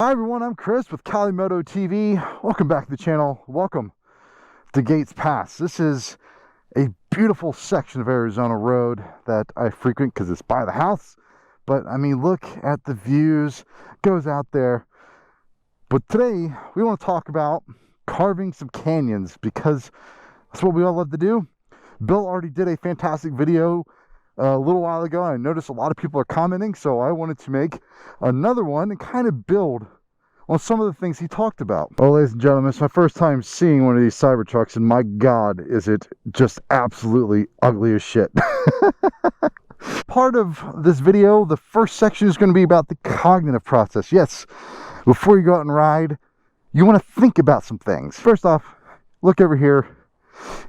Hi everyone, I'm Chris with Cali Moto TV. Welcome back to the channel. Welcome to Gates Pass. This is a beautiful section of Arizona road that I frequent because it's by the house. But I mean, look at the views, goes out there. But today we want to talk about carving some canyons because that's what we all love to do. Bill already did a fantastic video a little while ago. I noticed a lot of people are commenting, so I wanted to make another one and kind of build on some of the things he talked about. Well, ladies and gentlemen, it's my first time seeing one of these Cybertrucks, and my God, is it just absolutely ugly as shit. Part of this video, the first section is going to be about the cognitive process. Yes, before you go out and ride, you want to think about some things. First off, look over here,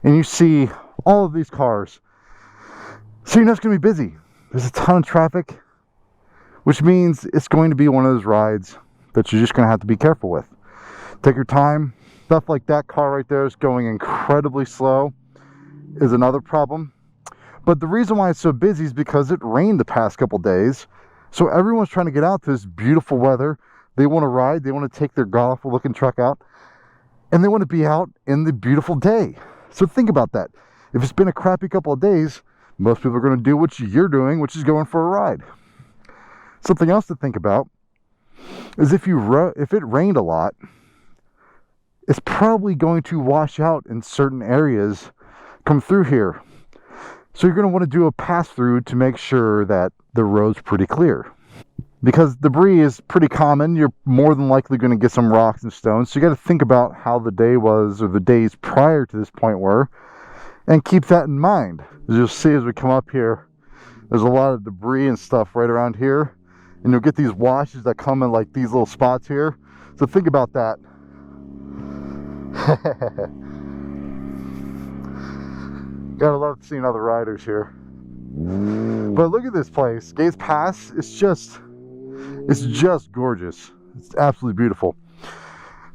and you see all of these cars. So you know it's going to be busy. There's a ton of traffic, which means it's going to be one of those rides that you're just going to have to be careful with. Take your time. Stuff like that car right there is going incredibly slow is another problem. But the reason why it's so busy is because it rained the past couple days. So everyone's trying to get out to this beautiful weather. They want to ride. They want to take their golf looking truck out. And they want to be out in the beautiful day. So think about that. If it's been a crappy couple of days, most people are going to do what you're doing, which is going for a ride. Something else to think about is if it rained a lot, it's probably going to wash out in certain areas, come through here. So you're going to want to do a pass through to make sure that the road's pretty clear. Because debris is pretty common, you're more than likely going to get some rocks and stones. So you got to think about how the day was or the days prior to this point were, and keep that in mind. As you'll see as we come up here, there's a lot of debris and stuff right around here. And you'll get these washes that come in like these little spots here. So think about that. Gotta love seeing other riders here. But look at this place. Gates Pass, it's just gorgeous. It's absolutely beautiful.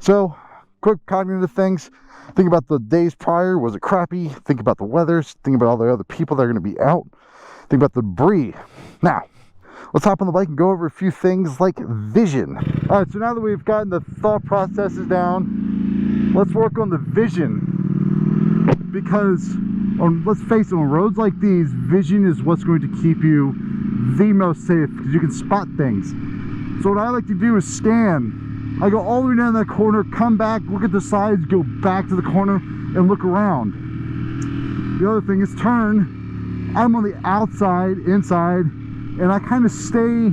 So, quick cognitive things. Think about the days prior. Was it crappy? Think about the weather. Think about all the other people that are going to be out. Think about the debris. Now, let's hop on the bike and go over a few things like vision. All right, so now that we've gotten the thought processes down, let's work on the vision. Because, let's face it, on roads like these, vision is what's going to keep you the most safe because you can spot things. So what I like to do is scan. I go all the way down that corner, come back, look at the sides, go back to the corner, and look around. The other thing is turn. I'm on the outside, inside, and I kind of stay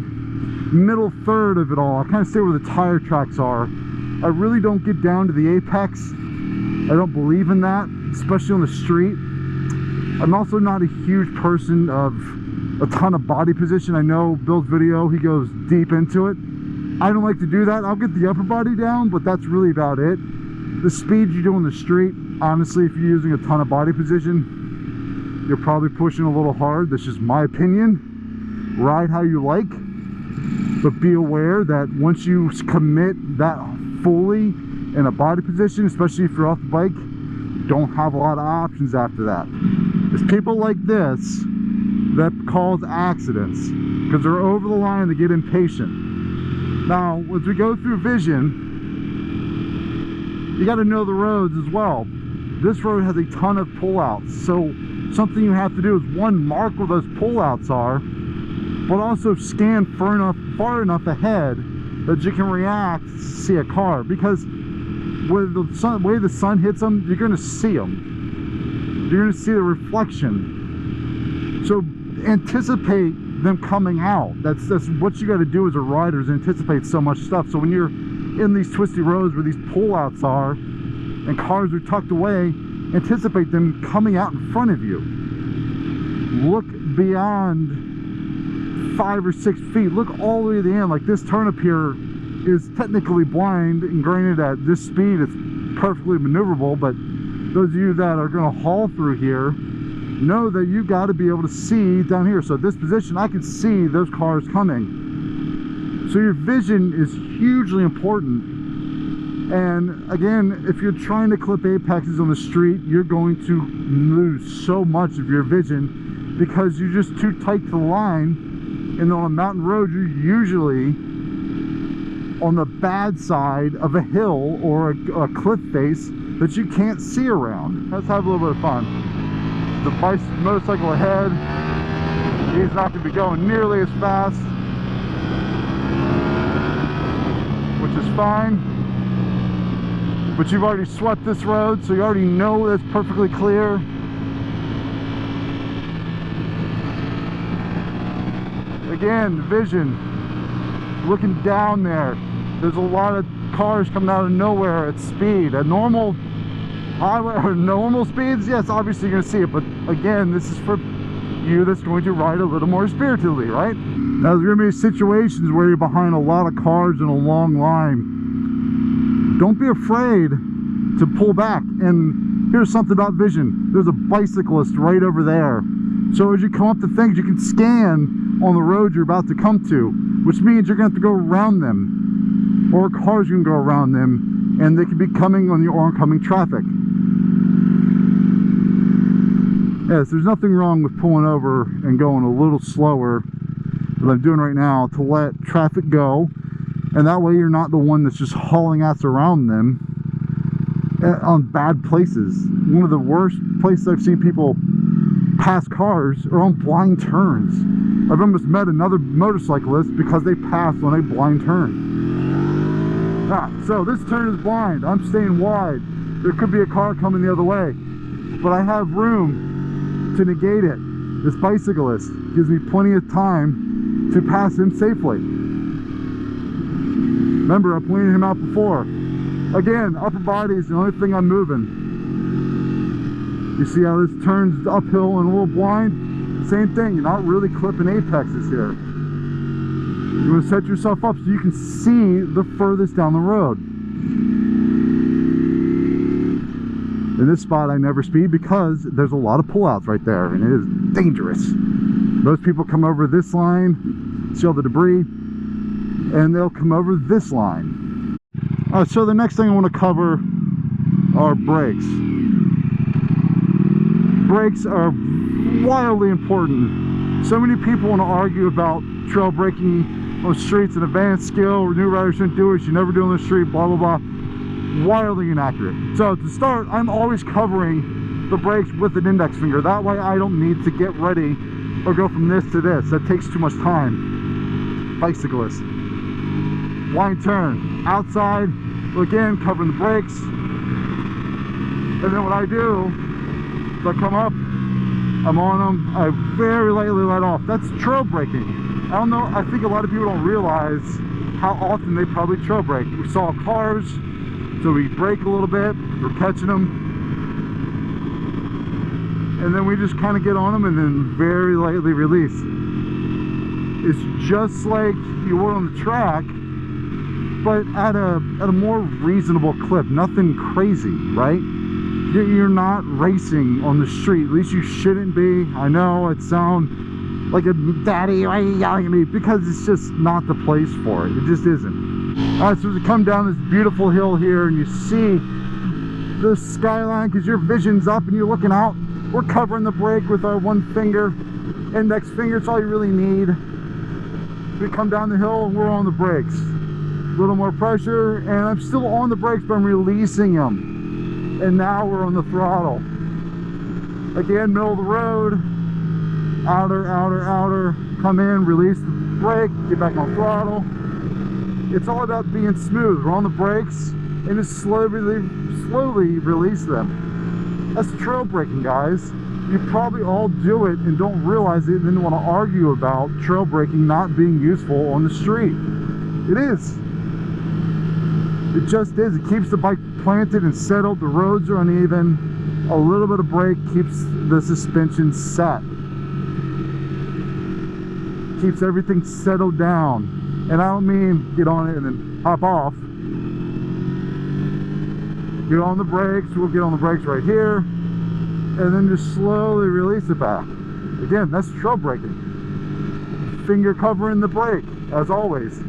middle third of it all. I kind of stay where the tire tracks are. I really don't get down to the apex. I don't believe in that, especially on the street. I'm also not a huge person of a ton of body position. I know Bill's video, he goes deep into it. I don't like to do that. I'll get the upper body down, but that's really about it. The speed you do on the street, honestly, if you're using a ton of body position, you're probably pushing a little hard. That's just my opinion. Ride how you like, but be aware that once you commit that fully in a body position, especially if you're off the bike, you don't have a lot of options after that. It's people like this that cause accidents because they're over the line, they get impatient. Now, as we go through vision, you got to know the roads as well. This road has a ton of pullouts, so something you have to do is one, mark where those pullouts are, but also scan far enough ahead that you can react to see a car. Because with the way the sun hits them, you're going to see them. You're going to see the reflection. So anticipate them coming out. That's what you got to do as a rider, is anticipate so much stuff. So when you're in these twisty roads where these pullouts are and cars are tucked away, anticipate them coming out in front of you. Look beyond 5 or 6 feet. Look all the way to the end. Like this turn up here is technically blind, and granted at this speed it's perfectly maneuverable, but those of you that are going to haul through here know that you got to be able to see down here. So at this position, I can see those cars coming. So your vision is hugely important. And again, if you're trying to clip apexes on the street, you're going to lose so much of your vision because you're just too tight to the line. And on a mountain road, you're usually on the bad side of a hill or a cliff face that you can't see around. Let's have a little bit of fun. The motorcycle ahead, he's not going to be going nearly as fast, which is fine. But you've already swept this road, so you already know it's perfectly clear. Again, vision, looking down there. There's a lot of cars coming out of nowhere at speed. At normal highway or normal speeds, yes, obviously you're gonna see it, but again, this is for you that's going to ride a little more spirited, right? Now there's gonna be situations where you're behind a lot of cars in a long line. Don't be afraid to pull back. And here's something about vision. There's a bicyclist right over there. So as you come up to things, you can scan on the road you're about to come to, which means you're gonna have to go around them, or cars can go around them, and they can be coming on your oncoming traffic. Yes, there's nothing wrong with pulling over and going a little slower than I'm doing right now to let traffic go, and that way you're not the one that's just hauling ass around them on bad places. One of the worst places I've seen people pass cars are on blind turns. I've almost met another motorcyclist because they passed on a blind turn. So this turn is blind. I'm staying wide. There could be a car coming the other way, but I have room to negate it. This bicyclist gives me plenty of time to pass him safely. Remember, I pointed him out before. Again, upper body is the only thing I'm moving. You see how this turns uphill and a little blind? Same thing, you're not really clipping apexes here. You want to set yourself up so you can see the furthest down the road. In this spot I never speed because there's a lot of pullouts right there and it is dangerous. Most people come over this line, see all the debris, and they'll come over this line. Alright, so the next thing I want to cover are brakes. Brakes are wildly important. So many people want to argue about trail braking on streets, an advanced skill, new riders shouldn't do it, you never do it on the street, blah blah blah. Wildly inaccurate. So to start, I'm always covering the brakes with an index finger. That way I don't need to get ready or go from this to this. That takes too much time. Bicyclist. Blind turn. Outside, again, covering the brakes. And then what I do is I come up, I'm on them, I very lightly let off. That's trail braking. I don't know, I think a lot of people don't realize how often they probably trail brake. We saw cars, so we brake a little bit, we're catching them, and then we just kind of get on them and then very lightly release. It's just like you would on the track, but at a more reasonable clip, nothing crazy, right? You're not racing on the street, at least you shouldn't be. I know it sounds like a daddy, why are you yelling at me? Because it's just not the place for it. It just isn't. Alright, so as you come down this beautiful hill here and you see the skyline because your vision's up and you're looking out, we're covering the brake with our one finger, index finger, it's all you really need. We come down the hill and we're on the brakes. A little more pressure and I'm still on the brakes, but I'm releasing them. And now we're on the throttle. Again, middle of the road, outer, outer, outer, come in, release the brake, get back on throttle. It's all about being smooth. We're on the brakes and just slowly release them. That's trail braking, guys. You probably all do it and don't realize it and then want to argue about trail braking not being useful on the street. It is. It just is. It keeps the bike planted and settled. The roads are uneven. A little bit of brake keeps the suspension set. Keeps everything settled down. And I don't mean get on it and then hop off. Get on the brakes. We'll get on the brakes right here. And then just slowly release it back. Again, that's trail braking. Finger covering the brake, as always.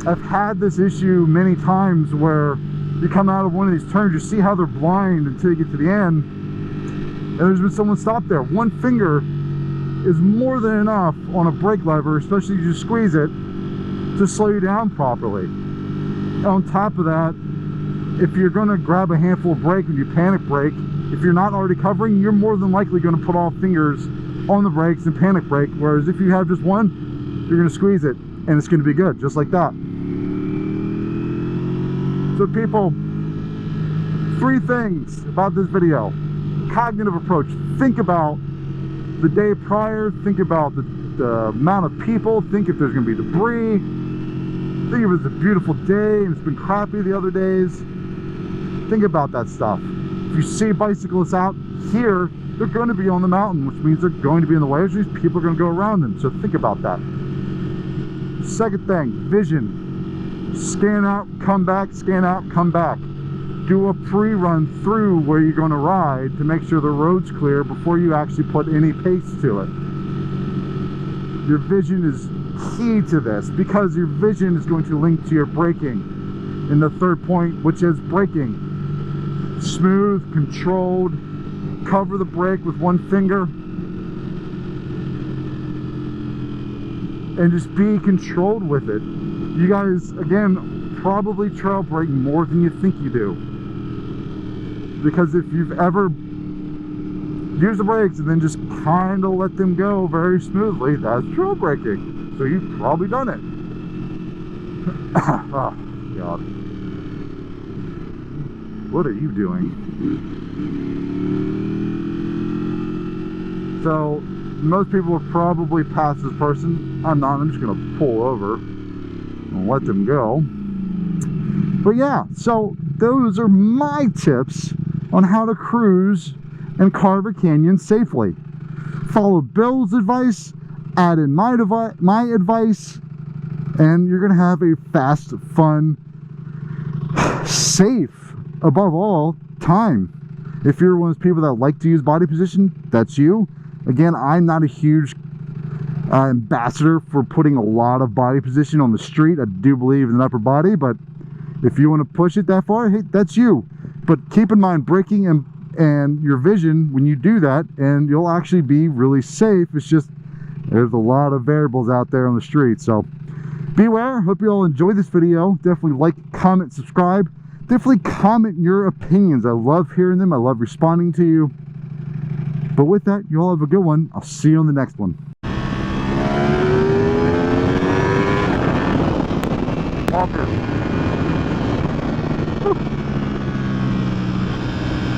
I've had this issue many times where you come out of one of these turns, you see how they're blind until you get to the end, and there's been someone stopped there. One finger is more than enough on a brake lever, especially if you squeeze it, to slow you down properly. On top of that, if you're going to grab a handful of brake and you panic brake, if you're not already covering, you're more than likely going to put all fingers on the brakes and panic brake, whereas if you have just one, you're going to squeeze it and it's going to be good, just like that. So people, 3 things about this video. Cognitive approach. Think about the day prior, think about the amount of people, think if there's going to be debris, think if it's a beautiful day and it's been crappy the other days. Think about that stuff. If you see bicyclists out here, they're going to be on the mountain, which means they're going to be in the way, which means people are going to go around them. So think about that. Second thing, vision. Scan out, come back, scan out, come back. Do a pre-run through where you're going to ride to make sure the road's clear before you actually put any pace to it. Your vision is key to this because your vision is going to link to your braking. And the third point, which is braking. Smooth, controlled, cover the brake with one finger, and just be controlled with it. You guys, again, probably trail brake more than you think you do. Because if you've ever used the brakes and then just kind of let them go very smoothly, that's trail braking. So you've probably done it. Oh, God. What are you doing? So, most people will probably pass this person. I'm not. I'm just going to pull over and let them go. But yeah, so those are my tips on how to cruise and carve a canyon safely. Follow Bill's advice, add in my advice, and you're going to have a fast, fun, safe, above all, time. If you're one of those people that like to use body position, that's you. Again, I'm not a huge ambassador for putting a lot of body position on the street. I do believe in the upper body, but if you want to push it that far, hey, that's you. But keep in mind braking and your vision when you do that, and you'll actually be really safe. It's just there's a lot of variables out there on the street, so beware. Hope you all enjoyed this video. Definitely like, comment, subscribe. Definitely comment your opinions. I love hearing them. I love responding to you. But with that, you all have a good one. I'll see you on the next one.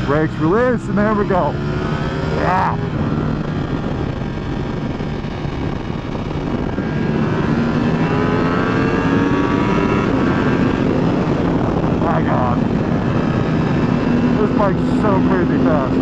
Brakes release, and there we go. Yeah. My God. This bike's so crazy fast.